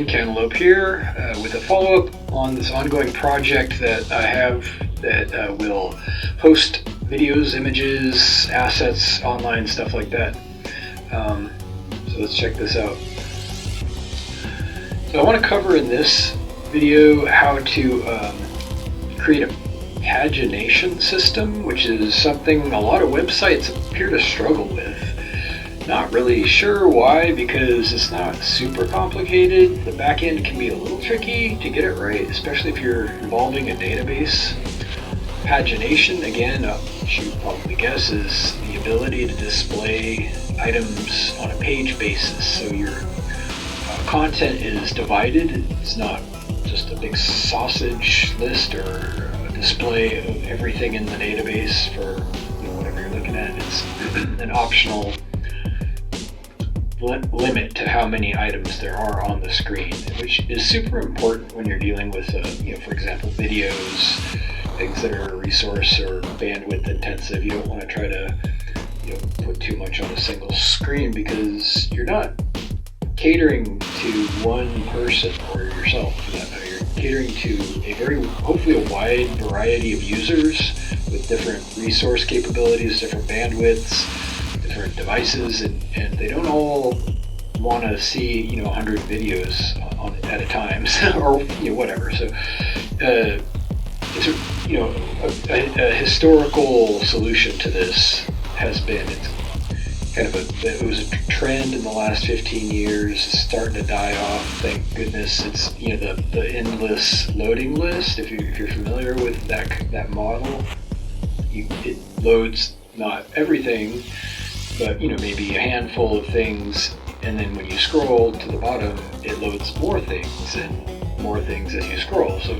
again, Cantaloupe here, with a follow-up on this ongoing project that I have that will host videos, images, assets, online, stuff like that. So let's check this out. So I want to cover in this video how to create a pagination system, which is something a lot of websites appear to struggle with. Not really sure why, because it's not super complicated. The back end can be a little tricky to get it right, especially if you're involving a database. Pagination, again, as you probably guess, is the ability to display items on a page basis. So your content is divided. It's not just a big sausage list or a display of everything in the database for whatever you're looking at. It's an optional limit to how many items there are on the screen, which is super important when you're dealing with, for example, videos, things that are resource or bandwidth intensive. You don't want to try to put too much on a single screen, because you're not catering to one person or yourself for that matter. You're catering to hopefully a wide variety of users with different resource capabilities, different bandwidths, different devices, and they don't all want to see 100 videos at a time, or whatever. So it's a historical solution to this has been, it was a trend in the last 15 years. It's starting to die off, thank goodness. It's the endless loading list. If you're familiar with that model, it loads not everything, but maybe a handful of things, and then when you scroll to the bottom, it loads more things and more things as you scroll. So,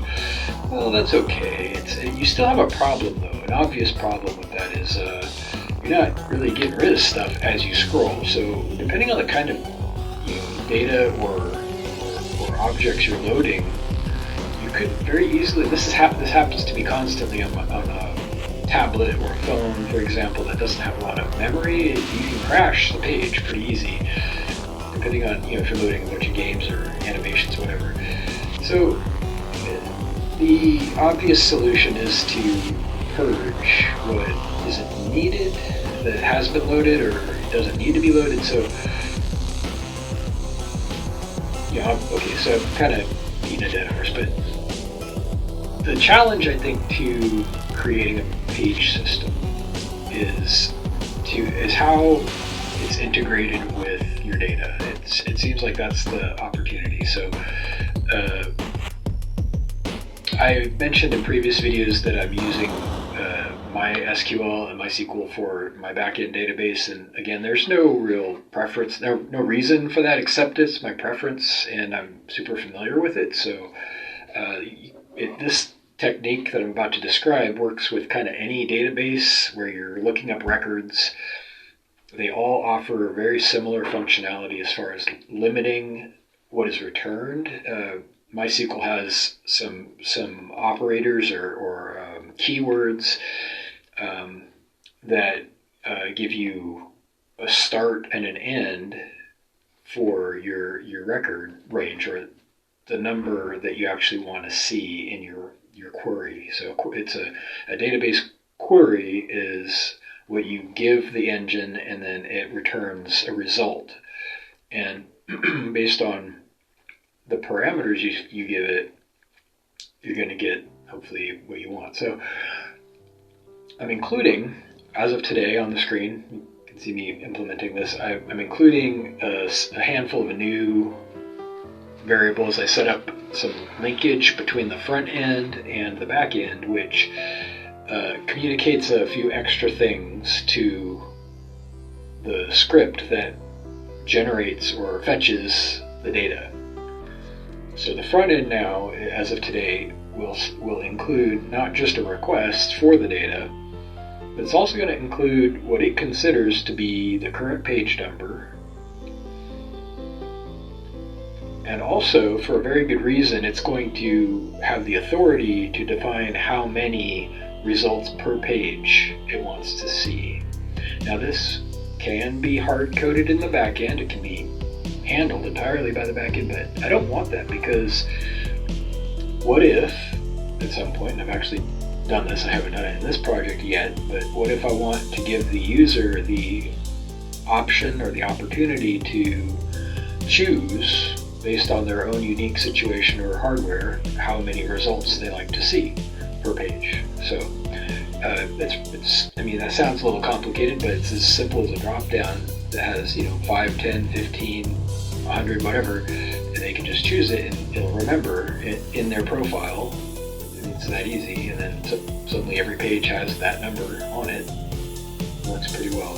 well, that's okay. You still have a problem though. An obvious problem with that is you're not really getting rid of stuff as you scroll. So, depending on the kind of data or objects you're loading, you could very easily. This happens to be constantly on a tablet or a phone, for example, that doesn't have a lot of memory. You can crash the page pretty easy, depending on if you're loading a bunch of games or animations, whatever. So the obvious solution is to purge what isn't needed, that has been loaded or doesn't need to be loaded. So so I'm kind of beating a dead horse, but the challenge, I think, to creating a page system is how it's integrated with your data. It seems like that's the opportunity. So I mentioned in previous videos that I'm using MySQL and MySQL for my backend database, and again, there's no real preference, no reason for that, except it's my preference and I'm super familiar with it. So this technique that I'm about to describe works with kind of any database where you're looking up records. They all offer very similar functionality as far as limiting what is returned. MySQL has some operators or keywords that give you a start and an end for your record range, or the number that you actually want to see in your query. So it's a database query is what you give the engine, and then it returns a result. And based on the parameters you give it, you're going to get hopefully what you want. So I'm including, as of today on the screen, you can see me implementing this, I'm including a handful of new variables. I set up some linkage between the front end and the back end, which communicates a few extra things to the script that generates or fetches the data. So the front end now, as of today, will include not just a request for the data, but it's also going to include what it considers to be the current page number. And also, for a very good reason, it's going to have the authority to define how many results per page it wants to see. Now, this can be hard-coded in the back end. It can be handled entirely by the backend, but I don't want that, because what if at some point, and I've actually done this, I haven't done it in this project yet, but what if I want to give the user the option or the opportunity to choose, based on their own unique situation or hardware, how many results they like to see per page. So I mean, that sounds a little complicated, but it's as simple as a drop down that has 5, 10, 15, 100, whatever, and they can just choose it and it'll remember it in their profile. It's that easy, and then suddenly every page has that number on it. It works pretty well.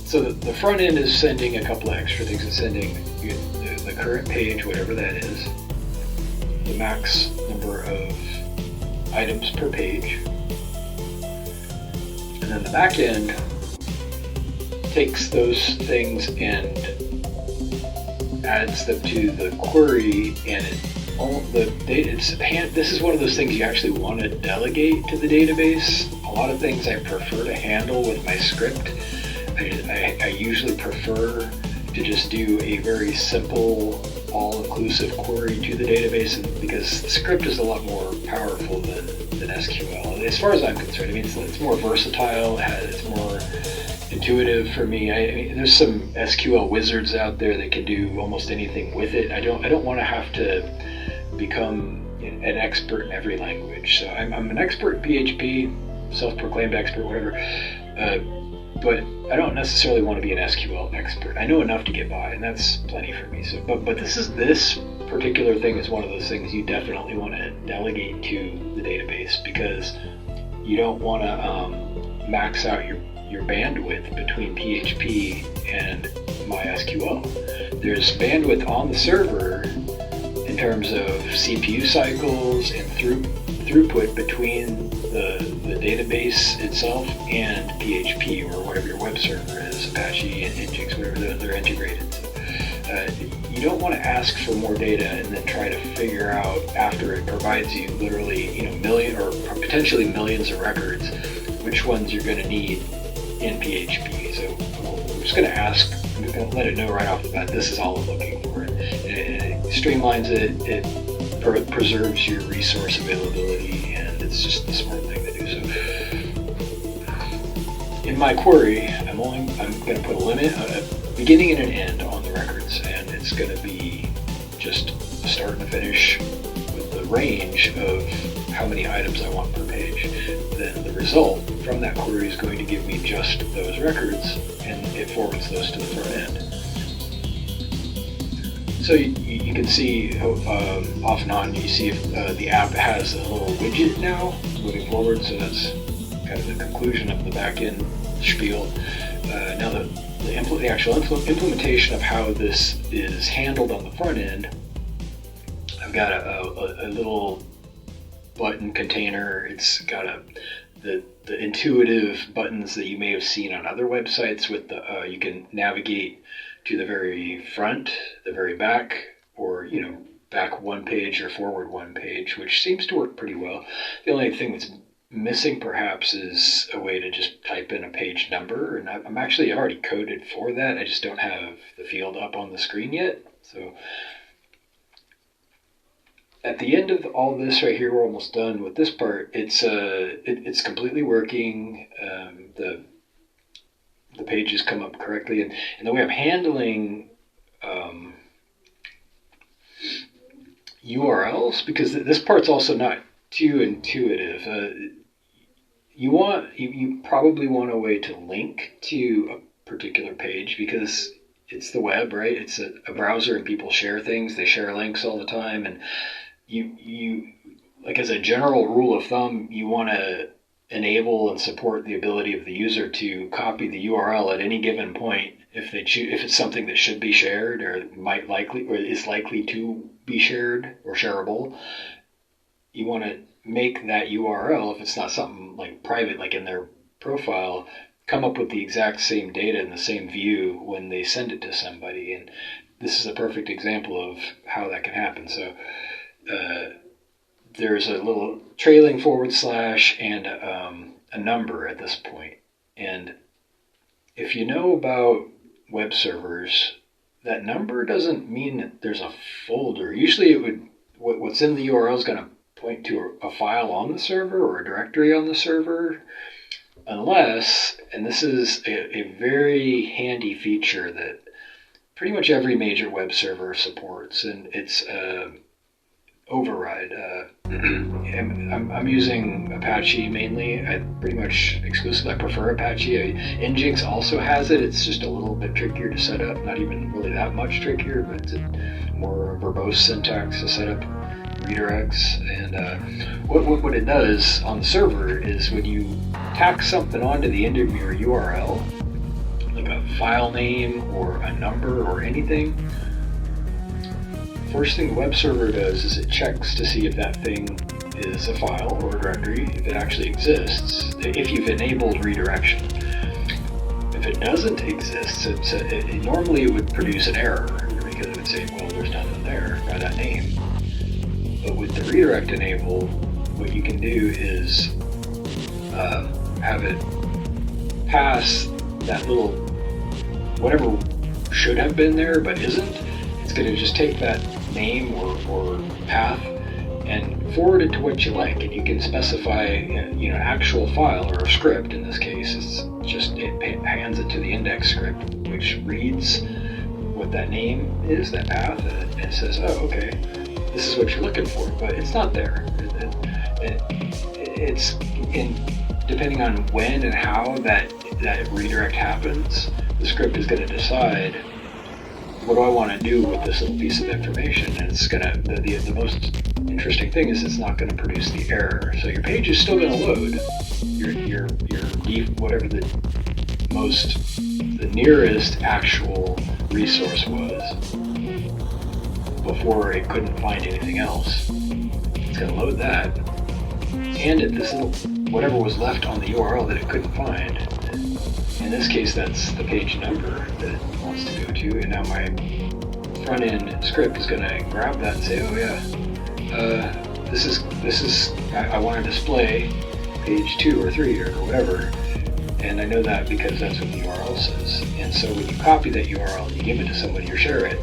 So the front end is sending a couple of extra things. It's sending the current page, whatever that is, the max number of items per page, and then the back end takes those things and adds them to the query, and this is one of those things you actually want to delegate to the database. A lot of things I prefer to handle with my script. I usually prefer to just do a very simple, all-inclusive query to the database, and because the script is a lot more powerful than SQL. As far as I'm concerned, I mean, it's more versatile, it's more intuitive for me. I mean, there's some SQL wizards out there that can do almost anything with it. I don't want to have to become an expert in every language. So I'm an expert in PHP, self-proclaimed expert, whatever. But I don't necessarily want to be an SQL expert. I know enough to get by, and that's plenty for me. So, but this particular thing is one of those things you definitely want to delegate to the database, because you don't want to max out your bandwidth between PHP and MySQL. There's bandwidth on the server in terms of CPU cycles and throughput between the database itself and PHP, or whatever your web server is, Apache and Nginx, whatever they're integrated. So, you don't want to ask for more data and then try to figure out, after it provides you literally million or potentially millions of records, which ones you're going to need in PHP. So I'm just going to ask, I'm just going to let it know right off the bat, this is all I'm looking for. It streamlines it, it preserves your resource availability, and it's just the smart thing to do. So in my query, I'm going to put a limit, a beginning and an end on the records, and it's going to be just a start and a finish with the range of how many items I want per page. Then the result from that query is going to give me just those records, and it forwards those to the front end. So you can see off and on, you see if the app has a little widget now moving forward, so that's kind of the conclusion of the back-end spiel. Now the actual implementation of how this is handled on the front end, I've got a little button container. It's got the intuitive buttons that you may have seen on other websites with you can navigate to the very front, the very back, or back one page or forward one page, which seems to work pretty well. The only thing that's missing perhaps is a way to just type in a page number, and I'm actually already coded for that. I just don't have the field up on the screen yet. So at the end of all this right here, we're almost done with this part. It's completely working. The pages come up correctly, and the way I'm handling URLs, because this part's also not too intuitive. You probably want a way to link to a particular page, because it's the web, right? It's a browser, and people share things. They share links all the time, and you like, as a general rule of thumb, you want to enable and support the ability of the user to copy the URL at any given point if it's something that should be shared or is likely to be shared or shareable. You want to make that URL, if it's not something like private, like in their profile, come up with the exact same data in the same view when they send it to somebody. And this is a perfect example of how that can happen. So there's a little trailing forward slash and a number at this point. And if you know about web servers, that number doesn't mean that there's a folder. Usually it would, what's in the URL is going to point to a file on the server or a directory on the server, unless, and this is a very handy feature that pretty much every major web server supports, and it's override. I'm using Apache mainly. I pretty much exclusively prefer Apache. Nginx also has it. It's just a little bit trickier to set up. Not even really that much trickier, but it's more verbose syntax to set up redirects. And what it does on the server is when you tack something onto the end of your URL, like a file name or a number or anything, first thing the web server does is it checks to see if that thing is a file or a directory, if it actually exists, if you've enabled redirection. If it doesn't exist, normally it would produce an error because it would say, well, there's nothing there by that name. But with the redirect enabled, what you can do is have it pass that little, whatever should have been there but isn't. It's going to just take that name or path and forward it to what you like, and you can specify an actual file or a script. In this case, it hands it to the index script, which reads what that name is, that path, and it says, oh, okay, this is what you're looking for, but it's not there. It's depending on when and how that redirect happens, the script is going to decide, what do I want to do with this little piece of information? And it's going to, the most interesting thing is it's not going to produce the error. So your page is still going to load your whatever the nearest actual resource was before it couldn't find anything else. It's going to load that, hand it this little, whatever was left on the URL that it couldn't find. In this case, that's the page number that it wants to go to, and now my front-end script is going to grab that and say, oh yeah, this is I want to display page 2 or 3 or whatever, and I know that because that's what the URL says. And so when you copy that URL and you give it to somebody or share it,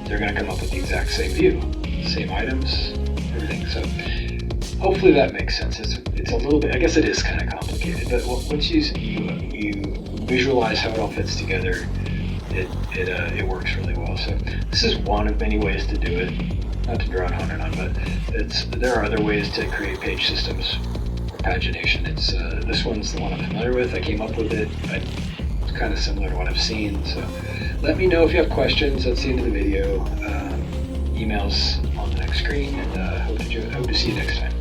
they're going to come up with the exact same view, same items, everything. So hopefully that makes sense. It's a little bit, I guess it is kind of complicated, but once you visualize how it all fits together, it works really well. So this is one of many ways to do it. Not to drone on and on, but there are other ways to create page systems for pagination. This one's the one I'm familiar with. I came up with it. It's kind of similar to what I've seen. So let me know if you have questions. That's the end of the video. Emails on the next screen, and hope to see you next time.